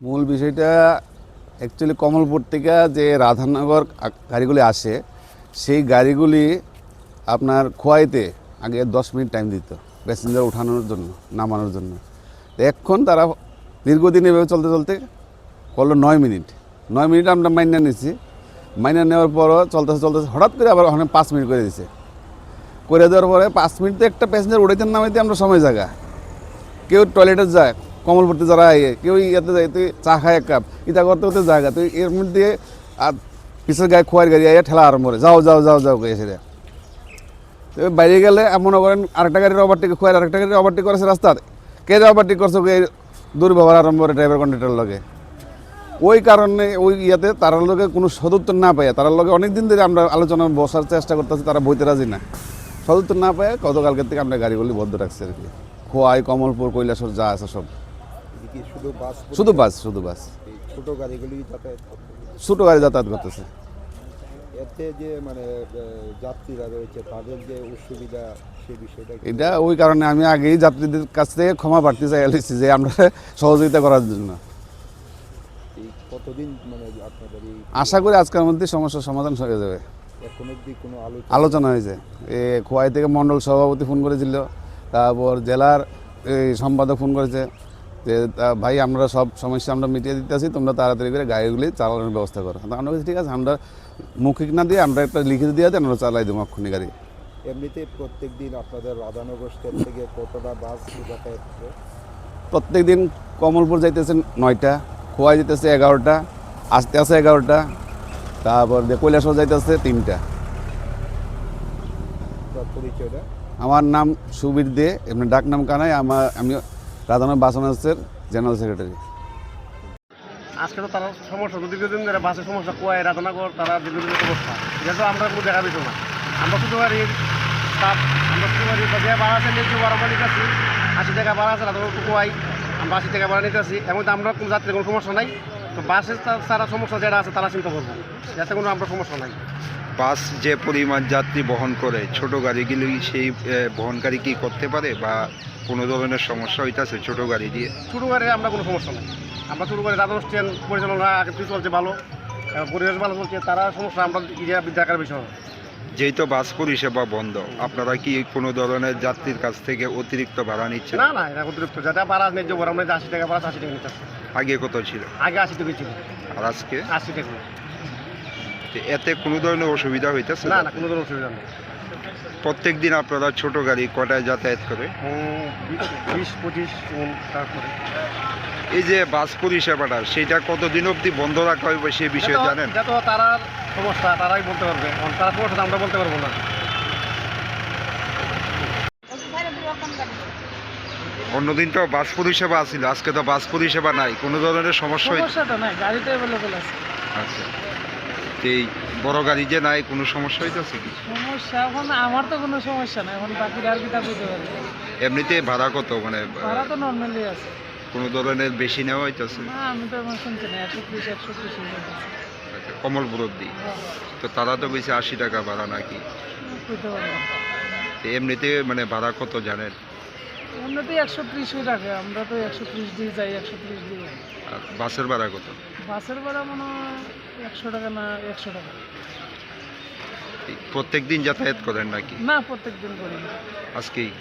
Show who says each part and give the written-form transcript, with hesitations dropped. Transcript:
Speaker 1: মূল বিষয়টা অ্যাকচুয়ালি কমলপুর থেকে যে রাধানগর গাড়িগুলি আসে সেই গাড়িগুলি আপনার খোয়াইতে আগে 10 মিনিট টাইম দিত প্যাসেঞ্জার ওঠানোর জন্য নামানোর জন্য। এখন তারা দীর্ঘদিন এভাবে চলতে চলতে করলো 9 মিনিট। 9 মিনিট আমরা মাইনা নিচ্ছি, মাইনা নেওয়ার পরও চলতেছে চলতেছে হঠাৎ করে আবার ওখানে 5 মিনিট করে দিছে। করে দেওয়ার পরে 5 মিনিটে একটা প্যাসেঞ্জার উঠাইতে নামাইতে আমরা সময় জায়গা, কেউ টয়লেটে যায়, কমলপুরতে যারা কেউ ইয়াতে যায়, তুই চা খায় এক কাপ ইটা করতে করতে জায়গা তুই এর মধ্যে আর পিছের গায়ে খোয়ার গাড়ি আইয়া ঠেলা আরম্ভ করে যাও যাও যাও যাও এসে দেয়। তো বাইরে গেলে মনে করেন আরেকটা গাড়ির ওভারটেক খোয়ার আরেকটা গাড়ির ওভারটেক করেছে রাস্তার, কে যে ওভারটেক করছে দুর্ব্যবহার আরম্ভ করে ড্রাইভার কন্ডাক্টরের লগে। ওই কারণে ওই ইয়াতে তারার লগে কোনো সদুত্তর না পাই, তারার লগে অনেক দিন ধরে আমরা আলোচনা বসার চেষ্টা করতেছি, তারা বইতে রাজি না। সদুত্তর না পাই গতকালকের থেকে আমরা গাড়িগুলি বন্ধ রাখছি আর কি। খোয়াই, কমলপুর, কৈলাসর যা আছে সব শুধু বাস
Speaker 2: ছোট গাড়িগুলি যাতায়াত করতে,
Speaker 1: ছোটো গাড়ি যাতায়াত করতেছে।
Speaker 2: এতে যে মানে যাত্রীরা রয়েছে তাদের যে অসুবিধা সে বিষয়টা
Speaker 1: এটা ওই কারণে আমি আগেই যাত্রীদের কাছ থেকে ক্ষমা প্রার্থী চাইছি যে আমরা সহযোগিতা করার জন্য।
Speaker 2: কতদিন মানে আপনাদের এই
Speaker 1: আশা করি আজকের মধ্যে সমস্যার সমাধান হয়ে যাবে।
Speaker 2: এখন অবধি কোনো
Speaker 1: আলোচনা হয়েছে, খোয়াই থেকে মণ্ডল সভাপতি ফোন করেছিল, তারপর জেলার এই সম্পাদক ফোন করেছে যে ভাই আমরা সব সমস্যা আমরা মিটিয়ে দিতেছি, তোমরা তাড়াতাড়ি করে গাড়িগুলি চালানোর ব্যবস্থা করো। আমরা বলছি ঠিক আছে, আমরা মৌখিক না দিয়ে আমরা একটা লিখিত দিয়ে দেন, আমরা চালাই দেবো এক্ষুনি গাড়ি।
Speaker 2: এমনিতে প্রত্যেক দিন আপনাদের রাধানগর স্টেট থেকে কতটা বাস যাতায়াত করে?
Speaker 1: প্রত্যেক দিন কমলপুর যাইতেছে 9টা, খোয়াই যেতেছে 11টা, আসতে আসে 11টা, তারপর কৈলাসর যাইতেছে 3টা।
Speaker 2: পরিচয়টা?
Speaker 1: আমার নাম সুবীর দে, এমনি ডাক নাম কানাই। আমি রাধানগর বাস অনার্সের জেনারেল সেক্রেটারি।
Speaker 3: আজকে তো তারা সমস্যা দীর্ঘদিন ধরে বাসের সমস্যা কোয়াই রাধানগর তারা দীর্ঘদিনের অবস্থা, যেহেতু আমরা কোনো দেখা পেত না। আমরা শুধু গাড়ির স্টাফ, আমরা শুধু গাড়ির যে ভাড়া আছে ন্যায্য ভাড়া আমরা নিতেছি, 80 টাকা ভাড়া আছে রাধানগর টু কোয়াই, আমরা 80 টাকা ভাড়া নিতেছি। এমন আমরা কোনো যাত্রীর কোনো সমস্যা নাই। তো বাসের তারা সমস্যা যারা আছে তারা চিন্তা করবো, যাতে কোনো আমরা সমস্যা নাই।
Speaker 4: বাস যে পরিমাণ যাত্রী বহন করে, ছোট গাড়িগুলি সেই বহনকারী কি করতে পারে বা কোনো ধরনের সমস্যা হইতেছে ছোট গাড়ি দিয়ে?
Speaker 3: ছোটো গাড়ি আমরা কোনো সমস্যা নাই। আমরা ছোটো গাড়ি রাধানগর ট্রেন পরিচালনা আগে থেকে চলছে ভালো, পরিবেশ ভালো চলছে, তারা সমস্যা আমরা ইরিয়া দেখার বিষয় না।
Speaker 4: যেহেতু বাস পরিষেবা বন্ধ, আপনারা কি কোনো ধরনের যাত্রীর কাছ থেকে অতিরিক্ত ভাড়া নিচ্ছেন?
Speaker 3: না না, এটা অতিরিক্ত যেটা ভাড়া ন্যায্য ভাড়া আমরা 80 টাকা ভাড়া 80 টাকা নিতেছি।
Speaker 4: আগে কত ছিল?
Speaker 3: আগে 80 টাকা ছিল,
Speaker 4: আর আজকে
Speaker 3: 80 টাকা।
Speaker 4: এতে কোনো ধরনের অসুবিধা হইতেছে
Speaker 3: না না, কোনো ধরনের অসুবিধা নেই।
Speaker 4: প্রত্যেক দিন আপনারা ছোট গাড়ি কটায় যাতায়াত করে?
Speaker 3: 20-25 তারপরে।
Speaker 4: এই যে বাস পরিষেবাটা, সেটা কতদিন অবধি বন্ধ রাখা হবে সে বিষয়ে জানেন?
Speaker 3: এটা তো তারা সমস্যা, তারাই বলতে পারবে, তারা সমস্যা আমরা বলতে পারবো না।
Speaker 4: অন্যদিন তো বাস পরিষেবা আছিল, আজকে তো বাস পরিষেবা নাই, কোনো ধরনের সমস্যা
Speaker 5: সমস্যাটা নাই, গাড়িতে অ্যাভেলেবল আছে।
Speaker 4: আচ্ছা, এই বড় গাড়ি যে নাই, কোনো সমস্যা হইতেছে কি?
Speaker 5: সমস্যা এখন আমার তো কোনো সমস্যা নাই, এখন বাকিরা আর কি তা বুঝতে পারবে।
Speaker 4: এমনিতে ভাড়া কত, মানে
Speaker 5: ভাড়া তো নর্মালি আছে,
Speaker 4: কোনো ধরনের বেশি নেওয়া হইতেছে?
Speaker 5: না আমি তো এখন শুনছি না, 130-130
Speaker 4: আচ্ছা, কমলপুর অব্দি তো তারা তো বেশি 80 টাকা ভাড়া নাকি?
Speaker 5: বুঝতে পারবো।
Speaker 4: তো এমনিতে মানে ভাড়া কত জানেন?
Speaker 5: এমনিতে 130 রাখে, আমরা তো 130 দিয়ে যাই, 130 দিয়ে।
Speaker 4: আর বাসের ভাড়া কত?
Speaker 5: বাসের ভাড়া মনে হয় 100 টাকা না 100 টাকা।
Speaker 4: প্রত্যেক দিন যাতায়াত করেন নাকি?
Speaker 5: না, প্রত্যেক দিন করি না।
Speaker 4: আজকেই?